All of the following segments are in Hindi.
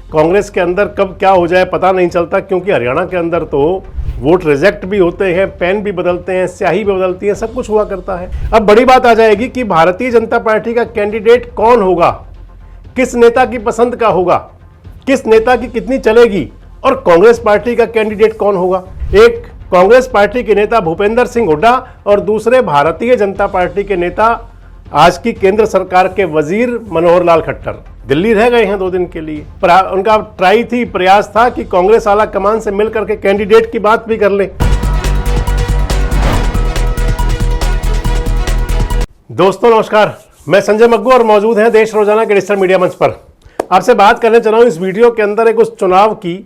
कांग्रेस के अंदर कब क्या हो जाए पता नहीं चलता, क्योंकि हरियाणा के अंदर तो वोट रिजेक्ट भी होते हैं, पेन भी बदलते हैं, स्याही भी बदलती है, सब कुछ हुआ करता है। अब बड़ी बात आ जाएगी कि भारतीय जनता पार्टी का कैंडिडेट कौन होगा, किस नेता की पसंद का होगा, किस नेता की कितनी चलेगी, और कांग्रेस पार्टी का कैंडिडेट कौन होगा। एक कांग्रेस पार्टी के नेता भूपेंद्र सिंह हुड्डा और दूसरे भारतीय जनता पार्टी के नेता आज की केंद्र सरकार के वजीर मनोहर लाल खट्टर दिल्ली रह गए हैं 2 दिन के लिए। उनका प्रयास था कि कांग्रेस आला कमान से मिलकर के कैंडिडेट की बात भी कर लें। दोस्तों नमस्कार, मैं संजय मग्गू और मौजूद हैं देश रोजाना के डिजिटल मीडिया मंच पर। आपसे बात करने चला हूं इस वीडियो के अंदर एक उस चुनाव की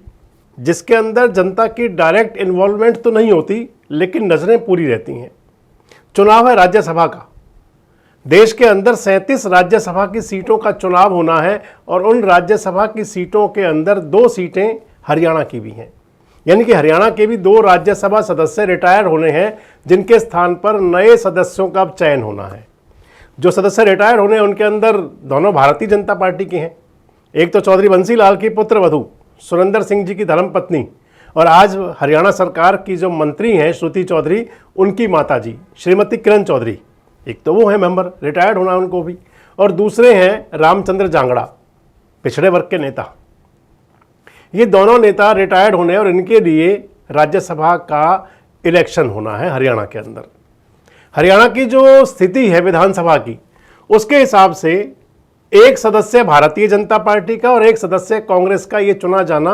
जिसके अंदर जनता की डायरेक्ट इन्वॉल्वमेंट तो नहीं होती, लेकिन नजरें पूरी रहती हैं। चुनाव है राज्यसभा का। देश के अंदर 37 राज्यसभा की सीटों का चुनाव होना है और उन राज्यसभा की सीटों के अंदर 2 सीटें हरियाणा की भी हैं। यानी कि हरियाणा के भी 2 राज्यसभा सदस्य रिटायर होने हैं, जिनके स्थान पर नए सदस्यों का अब चयन होना है। जो सदस्य रिटायर होने हैं उनके अंदर दोनों भारतीय जनता पार्टी के हैं। एक तो चौधरी बंसी लाल की पुत्र वधू सुरेंद्र सिंह जी की धर्मपत्नी और आज हरियाणा सरकार की जो मंत्री हैं श्रुति चौधरी, उनकी माता जी श्रीमती किरण चौधरी, एक तो वो है मेंबर, रिटायर्ड होना उनको भी, और दूसरे हैं रामचंद्र जांगड़ा, पिछड़े वर्ग के नेता। ये दोनों नेता रिटायर्ड होने और इनके लिए राज्यसभा का इलेक्शन होना है हरियाणा के अंदर। हरियाणा की जो स्थिति है विधानसभा की, उसके हिसाब से एक सदस्य भारतीय जनता पार्टी का और एक सदस्य कांग्रेस का ये चुना जाना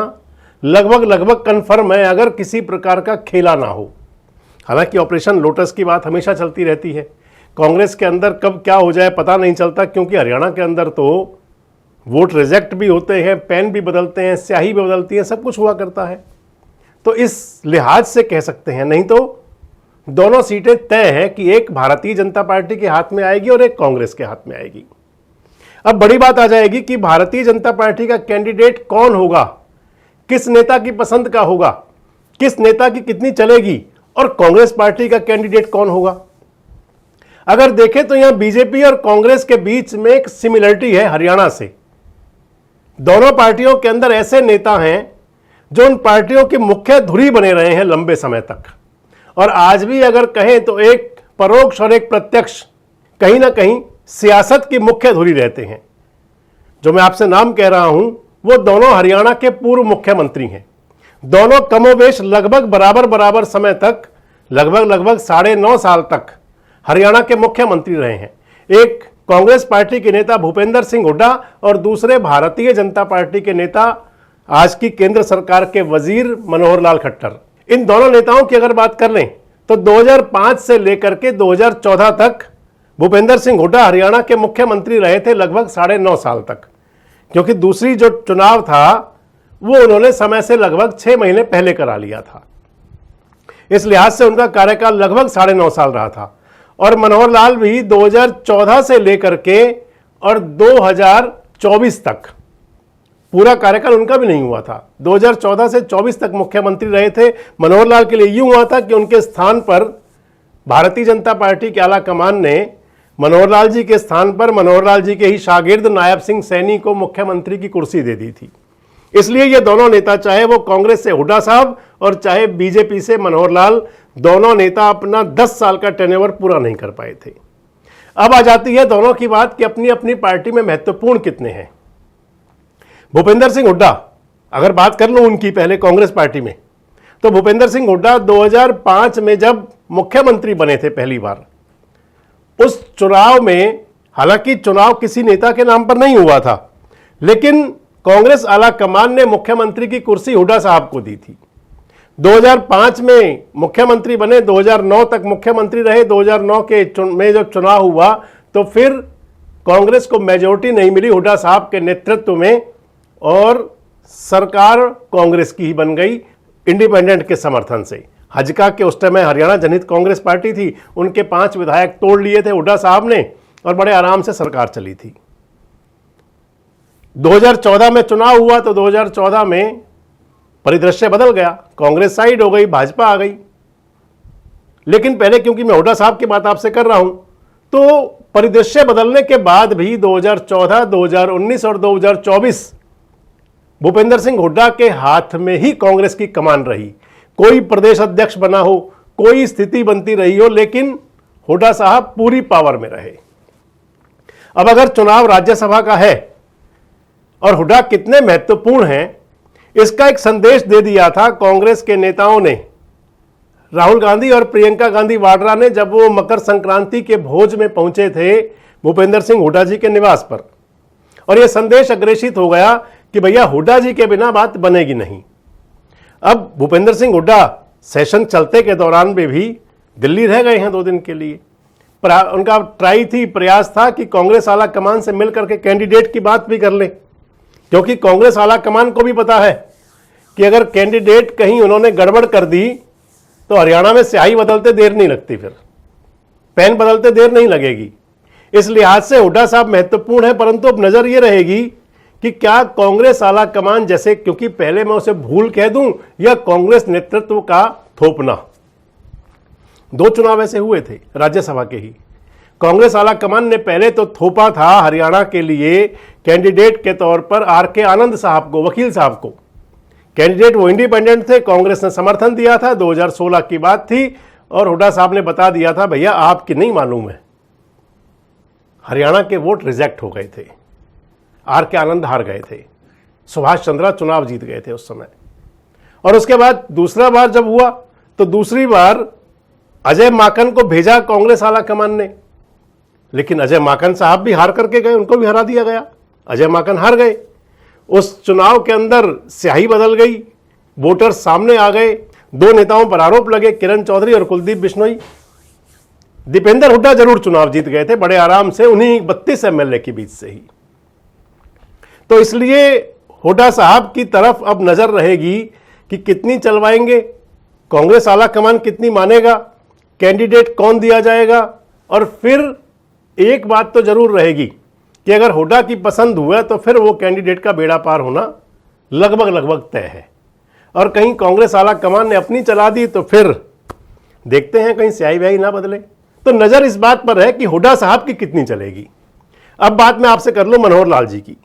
लगभग कन्फर्म है, अगर किसी प्रकार का खेला ना हो। हालांकि ऑपरेशन लोटस की बात हमेशा चलती रहती है। कांग्रेस के अंदर कब क्या हो जाए पता नहीं चलता, क्योंकि हरियाणा के अंदर तो वोट रिजेक्ट भी होते हैं, पेन भी बदलते हैं, स्याही भी बदलती है, सब कुछ हुआ करता है। तो इस लिहाज से कह सकते हैं, नहीं तो दोनों सीटें तय है कि एक भारतीय जनता पार्टी के हाथ में आएगी और एक कांग्रेस के हाथ में आएगी। अब बड़ी बात आ जाएगी कि भारतीय जनता पार्टी का कैंडिडेट कौन होगा, किस नेता की पसंद का होगा, किस नेता की कितनी चलेगी, और कांग्रेस पार्टी का कैंडिडेट कौन होगा। अगर देखें तो यहां बीजेपी और कांग्रेस के बीच में एक सिमिलरिटी है हरियाणा से। दोनों पार्टियों के अंदर ऐसे नेता हैं जो उन पार्टियों के मुख्य धुरी बने रहे हैं लंबे समय तक, और आज भी अगर कहें तो एक परोक्ष और एक प्रत्यक्ष कहीं ना कहीं सियासत की मुख्य धुरी रहते हैं। जो मैं आपसे नाम कह रहा हूं वो दोनों हरियाणा के पूर्व मुख्यमंत्री हैं। दोनों कमोबेश लगभग बराबर समय तक, लगभग 9.5 साल तक हरियाणा के मुख्यमंत्री रहे हैं। एक कांग्रेस पार्टी के नेता भूपेंद्र सिंह हुड्डा और दूसरे भारतीय जनता पार्टी के नेता आज की केंद्र सरकार के वजीर मनोहर लाल खट्टर। इन दोनों नेताओं की अगर बात कर लें तो 2005 से लेकर के 2014 तक भूपेंद्र सिंह हुड्डा हरियाणा के मुख्यमंत्री रहे थे लगभग 9.5 साल तक, क्योंकि दूसरी जो चुनाव था वो उन्होंने समय से लगभग 6 महीने पहले करा लिया था। इस लिहाज से उनका कार्यकाल लगभग 9.5 साल रहा था। और मनोहर लाल भी 2014 से लेकर के और 2024 तक पूरा कार्यकाल उनका भी नहीं हुआ था। 2014 से 24 तक मुख्यमंत्री रहे थे। मनोहर लाल के लिए यूं हुआ था कि उनके स्थान पर भारतीय जनता पार्टी के आला कमान ने मनोहर लाल जी के स्थान पर मनोहर लाल जी के ही शागिर्द नायब सिंह सैनी को मुख्यमंत्री की कुर्सी दे दी थी। इसलिए ये दोनों नेता, चाहे वो कांग्रेस से हुड्डा साहब और चाहे बीजेपी से मनोहर लाल, दोनों नेता अपना 10 साल का टेन्योर पूरा नहीं कर पाए थे। अब आ जाती है दोनों की बात कि अपनी अपनी पार्टी में महत्वपूर्ण कितने हैं। भूपेंद्र सिंह हुड्डा अगर बात कर लूं उनकी पहले कांग्रेस पार्टी में, तो भूपेंद्र सिंह हुड्डा 2005 में जब मुख्यमंत्री बने थे पहली बार, उस चुनाव में, हालांकि चुनाव किसी नेता के नाम पर नहीं हुआ था, लेकिन कांग्रेस आला कमान ने मुख्यमंत्री की कुर्सी हुड्डा साहब को दी थी। 2005 में मुख्यमंत्री बने, 2009 तक मुख्यमंत्री रहे। 2009 के में जब चुनाव हुआ तो फिर कांग्रेस को मेजोरिटी नहीं मिली हुड्डा साहब के नेतृत्व में और सरकार कांग्रेस की ही बन गई इंडिपेंडेंट के समर्थन से। हजका के उस टाइम हरियाणा जनहित कांग्रेस पार्टी थी, उनके 5 विधायक तोड़ लिए थे हुड्डा साहब ने और बड़े आराम से सरकार चली थी। 2014 में चुनाव हुआ तो 2014 में परिदृश्य बदल गया, कांग्रेस साइड हो गई, भाजपा आ गई। लेकिन पहले क्योंकि मैं हुड्डा साहब की बात आपसे कर रहा हूं, तो परिदृश्य बदलने के बाद भी 2014, 2019 और 2024 भूपेंद्र सिंह हुड्डा के हाथ में ही कांग्रेस की कमान रही। कोई प्रदेश अध्यक्ष बना हो, कोई स्थिति बनती रही हो, लेकिन हुड्डा साहब पूरी पावर में रहे। अब अगर चुनाव राज्यसभा का है और हुड्डा कितने महत्वपूर्ण हैं, इसका एक संदेश दे दिया था कांग्रेस के नेताओं ने। राहुल गांधी और प्रियंका गांधी वाड्रा ने जब वो मकर संक्रांति के भोज में पहुंचे थे भूपेंद्र सिंह हुड्डा जी के निवास पर, और यह संदेश अग्रेषित हो गया कि भैया हुड्डा जी के बिना बात बनेगी नहीं। अब भूपेंद्र सिंह हुड्डा सेशन चलते के दौरान भी दिल्ली रह गए हैं 2 दिन के लिए। उनका प्रयास था कि कांग्रेस आला कमान से मिलकर के कैंडिडेट की बात भी कर लें, क्योंकि कांग्रेस आला कमान को भी पता है कि अगर कैंडिडेट कहीं उन्होंने गड़बड़ कर दी तो हरियाणा में स्याही बदलते देर नहीं लगती, फिर पेन बदलते देर नहीं लगेगी। इस लिहाज से हुड्डा साहब महत्वपूर्ण है, परंतु अब नजर यह रहेगी कि क्या कांग्रेस आला कमान जैसे, क्योंकि पहले मैं उसे भूल कह दूं या कांग्रेस नेतृत्व का थोपना, 2 चुनाव ऐसे हुए थे राज्यसभा के ही। कांग्रेस आला कमान ने पहले तो थोपा था हरियाणा के लिए कैंडिडेट के तौर पर आर.के. आनंद साहब को, वकील साहब को। कैंडिडेट वो इंडिपेंडेंट थे, कांग्रेस ने समर्थन दिया था, 2016 की बात थी, और हुड्डा साहब ने बता दिया था भैया आपकी नहीं मालूम है। हरियाणा के वोट रिजेक्ट हो गए थे, आर.के. आनंद हार गए थे, सुभाष चंद्रा चुनाव जीत गए थे उस समय। और उसके बाद दूसरा बार जब हुआ तो दूसरी बार अजय माकन को भेजा कांग्रेस आला कमान ने, लेकिन अजय माकन साहब भी हार करके गए, उनको भी हरा दिया गया, अजय माकन हार गए। उस चुनाव के अंदर स्याही बदल गई, वोटर सामने आ गए, 2 नेताओं पर आरोप लगे, किरण चौधरी और कुलदीप बिश्नोई। दीपेंद्र हुड्डा जरूर चुनाव जीत गए थे बड़े आराम से, उन्हीं 32 एमएलए के बीच से ही। तो इसलिए हुड्डा साहब की तरफ अब नजर रहेगी कि कितनी चलवाएंगे, कांग्रेस आला कमान कितनी मानेगा, कैंडिडेट कौन दिया जाएगा। और फिर एक बात तो जरूर रहेगी कि अगर हुड्डा की पसंद हुआ तो फिर वो कैंडिडेट का बेड़ा पार होना लगभग तय है। और कहीं कांग्रेस आला कमान ने अपनी चला दी तो फिर देखते हैं कहीं स्याही व्याही ना बदले। तो नजर इस बात पर है कि हुड्डा साहब की कितनी चलेगी। अब बात मैं आपसे कर लूं मनोहर लाल जी की।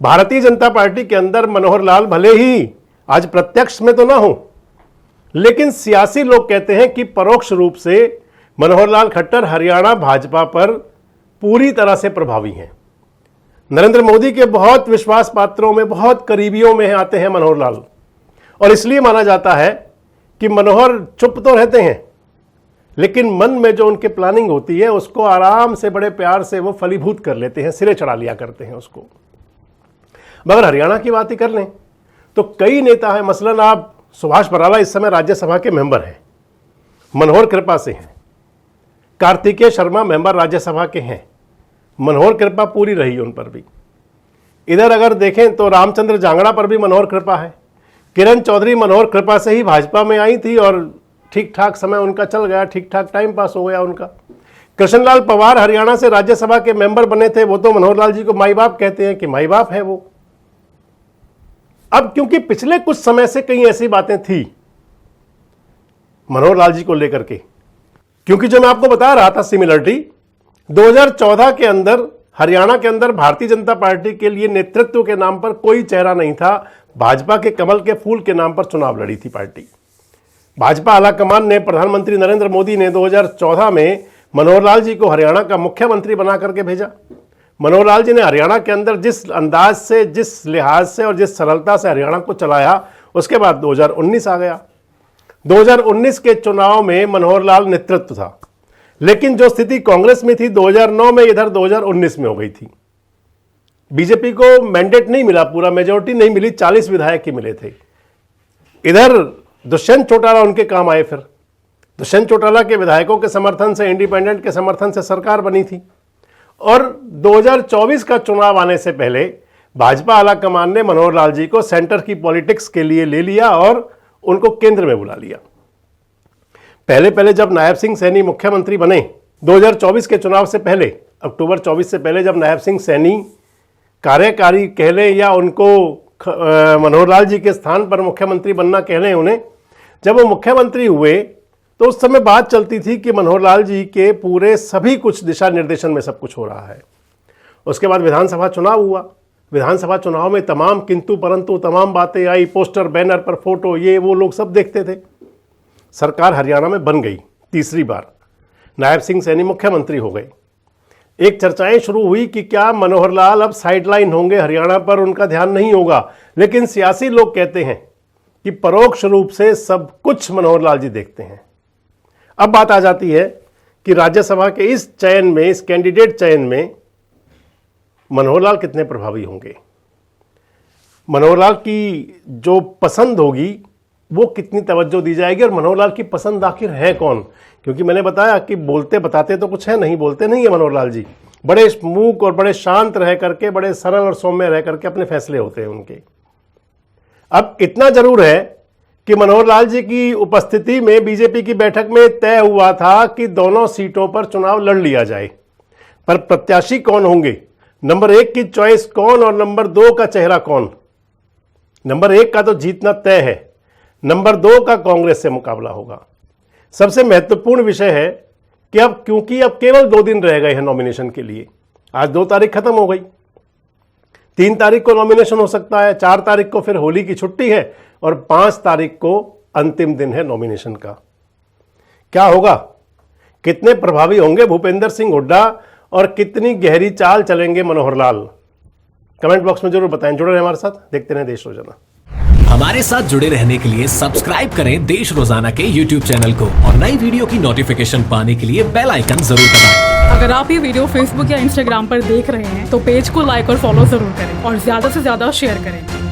भारतीय जनता पार्टी के अंदर मनोहर लाल भले ही आज प्रत्यक्ष में तो ना हो, लेकिन सियासी लोग कहते हैं कि परोक्ष रूप से मनोहर लाल खट्टर हरियाणा भाजपा पर पूरी तरह से प्रभावी हैं। नरेंद्र मोदी के बहुत विश्वास पात्रों में, बहुत करीबियों में आते हैं मनोहर लाल, और इसलिए माना जाता है कि मनोहर चुप तो रहते हैं लेकिन मन में जो उनके प्लानिंग होती है उसको आराम से बड़े प्यार से वो फलीभूत कर लेते हैं, सिरे चढ़ा लिया करते हैं उसको। मगर हरियाणा की बात ही कर लें तो कई नेता हैं, मसलन आप सुभाष बराला इस समय राज्यसभा के मेंबर हैं, मनोहर कृपा से हैं, कार्तिकेय शर्मा मेंबर राज्यसभा के हैं, मनोहर कृपा पूरी रही उन पर भी। इधर अगर देखें तो रामचंद्र जांगड़ा पर भी मनोहर कृपा है, किरण चौधरी मनोहर कृपा से ही भाजपा में आई थी और ठीक ठाक समय उनका चल गया, ठीक ठाक टाइम पास हो गया उनका। कृष्णलाल पवार हरियाणा से राज्यसभा के मेंबर बने थे, वो तो मनोहर लाल जी को माई बाप कहते हैं कि माई बाप है वो। अब क्योंकि पिछले कुछ समय से कई ऐसी बातें थी मनोहर लाल जी को लेकर के, क्योंकि जो मैं आपको बता रहा था सिमिलरिटी, 2014 के अंदर हरियाणा के अंदर भारतीय जनता पार्टी के लिए नेतृत्व के नाम पर कोई चेहरा नहीं था, भाजपा के कमल के फूल के नाम पर चुनाव लड़ी थी पार्टी। भाजपा आलाकमान ने, प्रधानमंत्री नरेंद्र मोदी ने 2014 में मनोहर लाल जी को हरियाणा का मुख्यमंत्री बना करके भेजा। मनोहर लाल जी ने हरियाणा के अंदर जिस अंदाज से, जिस लिहाज से और जिस सरलता से हरियाणा को चलाया, उसके बाद 2019 आ गया। 2019 के चुनाव में मनोहर लाल नेतृत्व था, लेकिन जो स्थिति कांग्रेस में थी 2009 में, इधर 2019 में हो गई थी। बीजेपी को मैंडेट नहीं मिला, पूरा मेजोरिटी नहीं मिली, 40 विधायक ही मिले थे। इधर दुष्यंत चौटाला उनके काम आए। फिर दुष्यंत चौटाला के विधायकों के समर्थन से, इंडिपेंडेंट के समर्थन से सरकार बनी थी। और 2024 का चुनाव आने से पहले भाजपा आलाकमान ने मनोहर लाल जी को सेंटर की पॉलिटिक्स के लिए ले लिया और उनको केंद्र में बुला लिया। पहले जब नायब सिंह सैनी मुख्यमंत्री बने 2024 के चुनाव से पहले, अक्टूबर 24 से पहले, जब नायब सिंह सैनी कार्यकारी कह लें या उनको मनोहर लाल जी के स्थान पर मुख्यमंत्री बनना कह लें उन्हें, जब वो मुख्यमंत्री हुए तो उस समय बात चलती थी कि मनोहर लाल जी के पूरे सभी कुछ दिशा निर्देशन में सब कुछ हो रहा है। उसके बाद विधानसभा चुनाव हुआ, विधानसभा चुनाव में तमाम किंतु परंतु तमाम बातें आई, पोस्टर बैनर पर फोटो, ये वो लोग सब देखते थे। सरकार हरियाणा में बन गई तीसरी बार, नायब सिंह सैनी मुख्यमंत्री हो गए। एक चर्चाएं शुरू हुई कि क्या मनोहर लाल अब साइडलाइन होंगे, हरियाणा पर उनका ध्यान नहीं होगा। लेकिन सियासी लोग कहते हैं कि परोक्ष रूप से सब कुछ मनोहर लाल जी देखते हैं। अब बात आ जाती है कि राज्यसभा के इस चयन में, इस कैंडिडेट चयन में मनोहर लाल कितने प्रभावी होंगे, मनोहर लाल की जो पसंद होगी वो कितनी तवज्जो दी जाएगी, और मनोहर लाल की पसंद आखिर है कौन। क्योंकि मैंने बताया कि बोलते बताते तो कुछ है नहीं, बोलते नहीं है मनोहर लाल जी, बड़े मूक और बड़े शांत रह करके, बड़े सरल और सौम्य रह करके अपने फैसले होते हैं उनके। अब इतना जरूर है कि मनोहर लाल जी की उपस्थिति में बीजेपी की बैठक में तय हुआ था कि दोनों सीटों पर चुनाव लड़ लिया जाए, पर प्रत्याशी कौन होंगे, नंबर 1 की चॉइस कौन और नंबर 2 का चेहरा कौन। नंबर 1 का तो जीतना तय है, नंबर 2 का कांग्रेस से मुकाबला होगा। सबसे महत्वपूर्ण विषय है कि अब क्योंकि अब केवल 2 दिन रह गए हैं नॉमिनेशन के लिए, आज 2 तारीख खत्म हो गई, 3 तारीख को नॉमिनेशन हो सकता है, 4 तारीख को फिर होली की छुट्टी है और 5 तारीख को अंतिम दिन है नॉमिनेशन का। क्या होगा, कितने प्रभावी होंगे भूपेंद्र सिंह हुड्डा और कितनी गहरी चाल चलेंगे मनोहर लाल, कमेंट बॉक्स में जरूर बताएं। जुड़े रहें हमारे साथ, देखते रहें देश रोजाना। हमारे साथ जुड़े रहने के लिए सब्सक्राइब करें देश रोजाना के YouTube चैनल को और नई वीडियो की नोटिफिकेशन पाने के लिए बेल आइकन जरूर दबाएं। अगर आप ये वीडियो Facebook या Instagram पर देख रहे हैं तो पेज को लाइक और फॉलो जरूर करें और ज्यादा से ज्यादा शेयर करें।